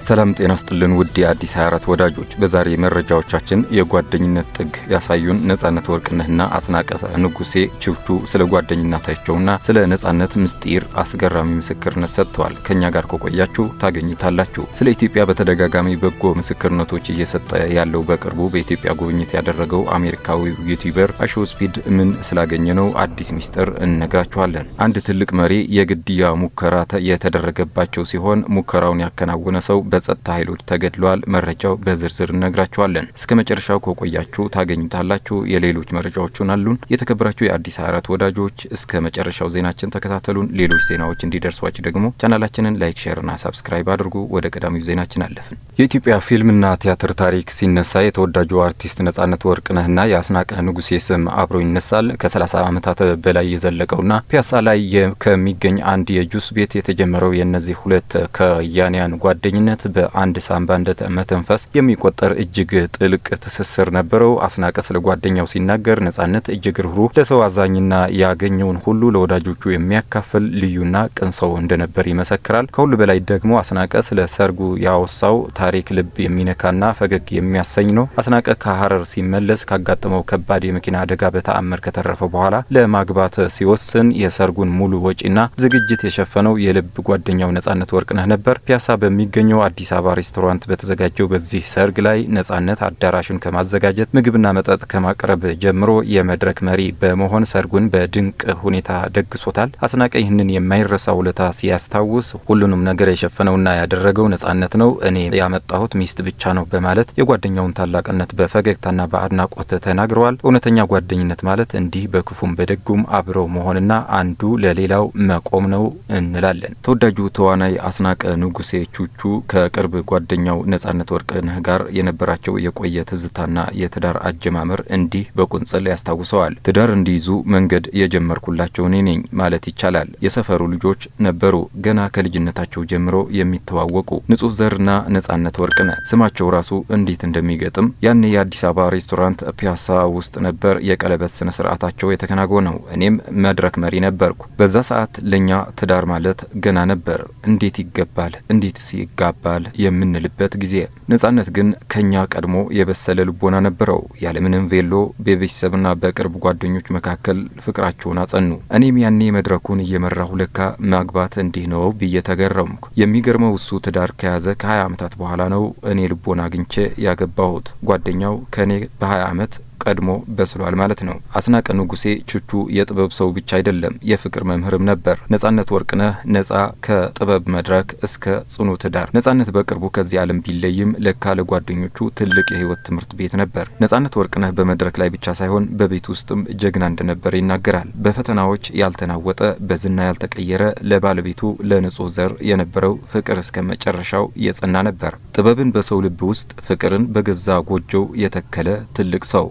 ሰላም ጤና ይስጥልን ውድ የአዲስ 24 ወዳጆች፣ በዛሬ መረጃዎቻችን የጓደኝነት ጥግ ያሳዩን ነጻነት ወርቅነህና አስናቀ ንጉሴ ችብቹ ስለ ጓደኝነታቸውና ስለ ነጻነት ምስጢር አስገራሚ ምስክርነት ሰጥተዋል። ከኛ ጋር ከቆያችሁ ታገኙታላችሁ። ስለ ኢትዮጵያ በተደጋጋሚ በጎ ምስክርነቶች እየሰጠ ያለው በቅርቡ በኢትዮጵያ ጉብኝት ያደረገው አሜሪካዊው ዩቲዩበር አሾስፒድ ምን ስላገኘ ነው አዲስ ምስጢር እንነግራችኋለን። አንድ ትልቅ መሪ የግድያ ሙከራ የተደረገባቸው ሲሆን ሙከራውን ያከናወነ ሰው በጸጥታ ኃይሎች ተገድሏል። መረጃው በዝርዝር እንነግራችኋለን። እስከ መጨረሻው ከቆያችሁ ታገኙታላችሁ። የሌሎች መረጃዎችን አሉን። የተከበራችሁ የአዲስ 24 ወዳጆች እስከ መጨረሻው ዜናችን ተከታተሉን። ሌሎች ዜናዎች እንዲደርሷችሁ ደግሞ ቻናላችንን ላይክ፣ ሼር እና ሰብስክራይብ አድርጉ። ወደ ቀዳሚው ዜናችን አለፍን። የኢትዮጵያ ፊልምና ቲያትር ታሪክ ሲነሳ የተወዳጁ አርቲስት ነጻነት ወርቅነህና የአስናቀ ንጉሴ ስም አብሮ ይነሳል። ከ30 ዓመታት በላይ የዘለቀውና ፒያሳ ላይ ከሚገኝ አንድ የጁስ ቤት የተጀመረው የእነዚህ ሁለት ከያንያን ጓደኝነት በአንድ ሳምባ መተንፈስ የሚቆጠር እጅግ ጥልቅ ትስስር ነበረው። አስናቀ ስለ ጓደኛው ሲናገር ነጻነት እጅግ ርህሩህ፣ ለሰው አዛኝና ያገኘውን ሁሉ ለወዳጆቹ የሚያካፍል ልዩና ቅን ሰው እንደነበር ይመሰክራል። ከሁሉ በላይ ደግሞ አስናቀ ስለ ሰርጉ ያወሳው ታሪክ ልብ የሚነካና ፈገግ የሚያሰኝ ነው። አስናቀ ከሐረር ሲመለስ ካጋጠመው ከባድ የመኪና አደጋ በተአምር ከተረፈ በኋላ ለማግባት ሲወስን የሰርጉን ሙሉ ወጪና ዝግጅት የሸፈነው የልብ ጓደኛው ነጻነት ወርቅነህ ነበር። ፒያሳ በሚገኘው አዲስ አበባ ሬስቶራንት በተዘጋጀው በዚህ ሰርግ ላይ ነጻነት አዳራሹን ከማዘጋጀት ምግብና መጠጥ ከማቅረብ ጀምሮ የመድረክ መሪ በመሆን ሰርጉን በድንቅ ሁኔታ ደግሶታል። አስናቀ ይህንን የማይረሳ ውለታ ሲያስታውስ ሁሉንም ነገር የሸፈነውና ያደረገው ነጻነት ነው፣ እኔ ያመጣሁት ሚስት ብቻ ነው በማለት የጓደኛውን ታላቅነት በፈገግታና በአድናቆት ተናግረዋል። እውነተኛ ጓደኝነት ማለት እንዲህ በክፉም በደጉም አብረው መሆንና አንዱ ለሌላው መቆም ነው እንላለን። ተወዳጁ ተዋናይ አስናቀ ንጉሴ ቹቹ ከቅርብ ጓደኛው ነጻነት ወርቅነህ ጋር የነበራቸው የቆየ ትዝታና የትዳር አጀማመር እንዲህ በቁንጽል ያስታውሰዋል። ትዳር እንዲይዙ መንገድ የጀመርኩላቸው እኔ ነኝ ማለት ይቻላል። የሰፈሩ ልጆች ነበሩ፣ ገና ከልጅነታቸው ጀምሮ የሚተዋወቁ ንጹህ ዘርና ነጻነት ወርቅነህ ስማቸው ራሱ እንዴት እንደሚገጥም። ያኔ የአዲስ አበባ ሬስቶራንት ፒያሳ ውስጥ ነበር የቀለበት ስነ ስርዓታቸው የተከናወነው። እኔም መድረክ መሪ ነበርኩ። በዛ ሰዓት ለኛ ትዳር ማለት ገና ነበር። እንዴት ይገባል፣ እንዴትስ ይጋባል የምንልበት ጊዜ። ነጻነት ግን ከኛ ቀድሞ የበሰለ ልቦና ነበረው። ያለምንም ቬሎ በቤተሰብና በቅርብ ጓደኞች መካከል ፍቅራቸውን አጸኑ። እኔም ያኔ መድረኩን እየመራሁ ለካ ማግባት እንዲህ ነው ብዬ ተገረምኩ። የሚገርመው እሱ ትዳር ከያዘ ከ20 ዓመታት በኋላ ነው እኔ ልቦና አግኝቼ ያገባሁት። ጓደኛው ከኔ በ20 ዓመት ቀድሞ በስሏል ማለት ነው። አስናቀ ንጉሴ ቹቹ የጥበብ ሰው ብቻ አይደለም፣ የፍቅር መምህርም ነበር። ነጻነት ወርቅነህ ነጻ ከጥበብ መድረክ እስከ ጽኑ ትዳር። ነጻነት በቅርቡ ከዚህ ዓለም ቢለይም ለካ ለጓደኞቹ ትልቅ የህይወት ትምህርት ቤት ነበር። ነጻነት ወርቅነህ በመድረክ ላይ ብቻ ሳይሆን በቤት ውስጥም ጀግና እንደነበር ይናገራል። በፈተናዎች ያልተናወጠ፣ በዝና ያልተቀየረ፣ ለባለቤቱ ለንጹህ ዘር የነበረው ፍቅር እስከ መጨረሻው የጸና ነበር። ጥበብን በሰው ልብ ውስጥ፣ ፍቅርን በገዛ ጎጆው የተከለ ትልቅ ሰው።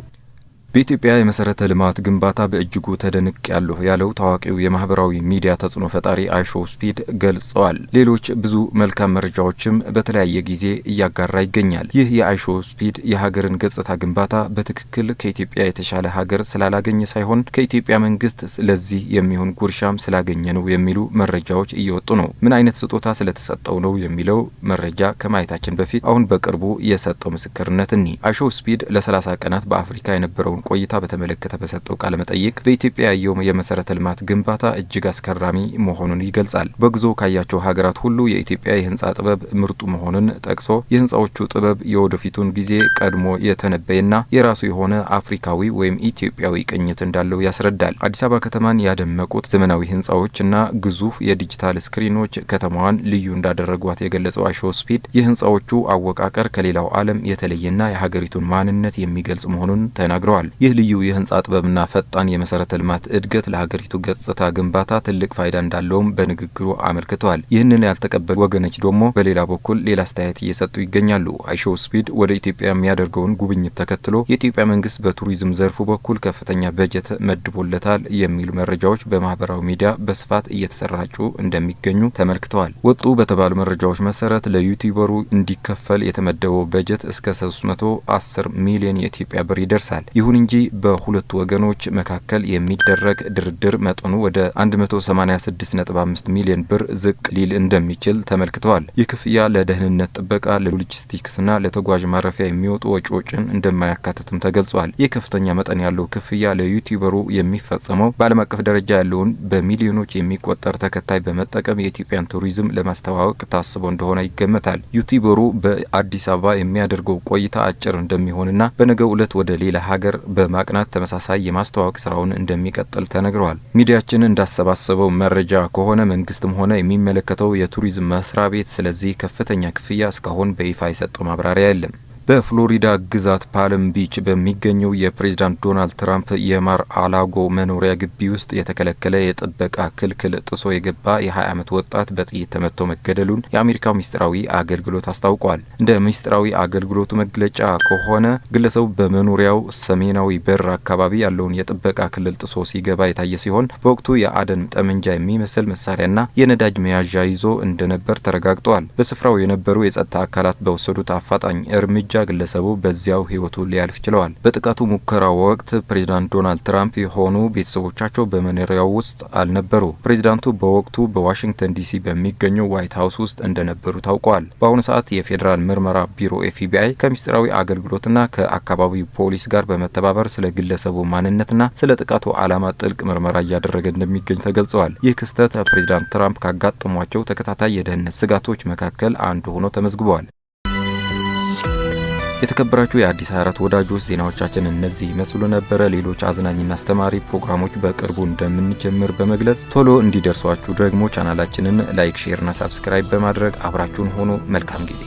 በኢትዮጵያ የመሰረተ ልማት ግንባታ በእጅጉ ተደንቅ ያለው ታዋቂው የማህበራዊ ሚዲያ ተጽዕኖ ፈጣሪ አሾስፒድ ገልጸዋል። ሌሎች ብዙ መልካም መረጃዎችም በተለያየ ጊዜ እያጋራ ይገኛል። ይህ የአሾስፒድ የሀገርን ገጽታ ግንባታ በትክክል ከኢትዮጵያ የተሻለ ሀገር ስላላገኘ ሳይሆን ከኢትዮጵያ መንግስት ለዚህ የሚሆን ጉርሻም ስላገኘ ነው የሚሉ መረጃዎች እየወጡ ነው። ምን አይነት ስጦታ ስለተሰጠው ነው የሚለው መረጃ ከማየታችን በፊት አሁን በቅርቡ የሰጠው ምስክርነት እኒ አሾስፒድ ለ30 ቀናት በአፍሪካ የነበረውን ቆይታ በተመለከተ በሰጠው ቃለ መጠይቅ በኢትዮጵያ ያየው የመሰረተ ልማት ግንባታ እጅግ አስገራሚ መሆኑን ይገልጻል። በጉዞ ካያቸው ሀገራት ሁሉ የኢትዮጵያ የህንጻ ጥበብ ምርጡ መሆኑን ጠቅሶ የህንጻዎቹ ጥበብ የወደፊቱን ጊዜ ቀድሞ የተነበየና የራሱ የሆነ አፍሪካዊ ወይም ኢትዮጵያዊ ቅኝት እንዳለው ያስረዳል። አዲስ አበባ ከተማን ያደመቁት ዘመናዊ ህንጻዎችና ግዙፍ የዲጂታል ስክሪኖች ከተማዋን ልዩ እንዳደረጓት የገለጸው አሾስፒድ የህንጻዎቹ አወቃቀር ከሌላው ዓለም የተለየና የሀገሪቱን ማንነት የሚገልጽ መሆኑን ተናግረዋል። ይህ ልዩ የህንጻ ጥበብና ፈጣን የመሰረተ ልማት እድገት ለሀገሪቱ ገጽታ ግንባታ ትልቅ ፋይዳ እንዳለውም በንግግሩ አመልክተዋል። ይህንን ያልተቀበሉ ወገኖች ደግሞ በሌላ በኩል ሌላ አስተያየት እየሰጡ ይገኛሉ። አሾስፒድ ወደ ኢትዮጵያ የሚያደርገውን ጉብኝት ተከትሎ የኢትዮጵያ መንግስት በቱሪዝም ዘርፉ በኩል ከፍተኛ በጀት መድቦለታል የሚሉ መረጃዎች በማህበራዊ ሚዲያ በስፋት እየተሰራጩ እንደሚገኙ ተመልክተዋል። ወጡ በተባሉ መረጃዎች መሰረት ለዩቲዩበሩ እንዲከፈል የተመደበው በጀት እስከ 310 ሚሊዮን የኢትዮጵያ ብር ይደርሳል። ይሁን እንጂ በሁለቱ ወገኖች መካከል የሚደረግ ድርድር መጠኑ ወደ 186.5 ሚሊዮን ብር ዝቅ ሊል እንደሚችል ተመልክተዋል። ይህ ክፍያ ለደህንነት ጥበቃ፣ ለሎጂስቲክስና ለተጓዥ ማረፊያ የሚወጡ ወጪዎችን እንደማያካትትም ተገልጿል። ይህ ከፍተኛ መጠን ያለው ክፍያ ለዩቲዩበሩ የሚፈጸመው በዓለም አቀፍ ደረጃ ያለውን በሚሊዮኖች የሚቆጠር ተከታይ በመጠቀም የኢትዮጵያን ቱሪዝም ለማስተዋወቅ ታስቦ እንደሆነ ይገመታል። ዩቲዩበሩ በአዲስ አበባ የሚያደርገው ቆይታ አጭር እንደሚሆንና በነገው ዕለት ወደ ሌላ ሀገር በማቅናት ተመሳሳይ የማስተዋወቅ ስራውን እንደሚቀጥል ተነግረዋል። ሚዲያችን እንዳሰባሰበው መረጃ ከሆነ መንግስትም ሆነ የሚመለከተው የቱሪዝም መስሪያ ቤት ስለዚህ ከፍተኛ ክፍያ እስካሁን በይፋ የሰጠው ማብራሪያ የለም። በፍሎሪዳ ግዛት ፓልም ቢች በሚገኘው የፕሬዝዳንት ዶናልድ ትራምፕ የማር አላጎ መኖሪያ ግቢ ውስጥ የተከለከለ የጥበቃ ክልክል ጥሶ የገባ የ20 ዓመት ወጣት በጥይት ተመቶ መገደሉን የአሜሪካው ሚስጥራዊ አገልግሎት አስታውቋል። እንደ ሚስጥራዊ አገልግሎቱ መግለጫ ከሆነ ግለሰቡ በመኖሪያው ሰሜናዊ በር አካባቢ ያለውን የጥበቃ ክልል ጥሶ ሲገባ የታየ ሲሆን በወቅቱ የአደን ጠመንጃ የሚመስል መሳሪያና የነዳጅ መያዣ ይዞ እንደነበር ተረጋግጧል። በስፍራው የነበሩ የጸጥታ አካላት በወሰዱት አፋጣኝ እርምጃ ግለሰቡ በዚያው ህይወቱ ሊያልፍ ችለዋል። በጥቃቱ ሙከራ ወቅት ፕሬዝዳንት ዶናልድ ትራምፕ የሆኑ ቤተሰቦቻቸው በመኖሪያው ውስጥ አልነበሩ። ፕሬዝዳንቱ በወቅቱ በዋሽንግተን ዲሲ በሚገኘው ዋይት ሀውስ ውስጥ እንደነበሩ ታውቋል። በአሁኑ ሰዓት የፌዴራል ምርመራ ቢሮ ኤፍቢአይ ከምስጢራዊ አገልግሎትና ከአካባቢው ፖሊስ ጋር በመተባበር ስለ ግለሰቡ ማንነትና ስለ ጥቃቱ ዓላማ ጥልቅ ምርመራ እያደረገ እንደሚገኝ ተገልጸዋል። ይህ ክስተት ፕሬዝዳንት ትራምፕ ካጋጠሟቸው ተከታታይ የደህንነት ስጋቶች መካከል አንዱ ሆኖ ተመዝግበዋል። የተከበራችሁ የአዲስ 24 ወዳጆች ዜናዎቻችን እነዚህ ይመስሉ ነበረ። ሌሎች አዝናኝና አስተማሪ ፕሮግራሞች በቅርቡ እንደምንጀምር በመግለጽ ቶሎ እንዲደርሷችሁ ደግሞ ቻናላችንን ላይክ፣ ሼርና ሳብስክራይብ በማድረግ አብራችሁን ሆኖ መልካም ጊዜ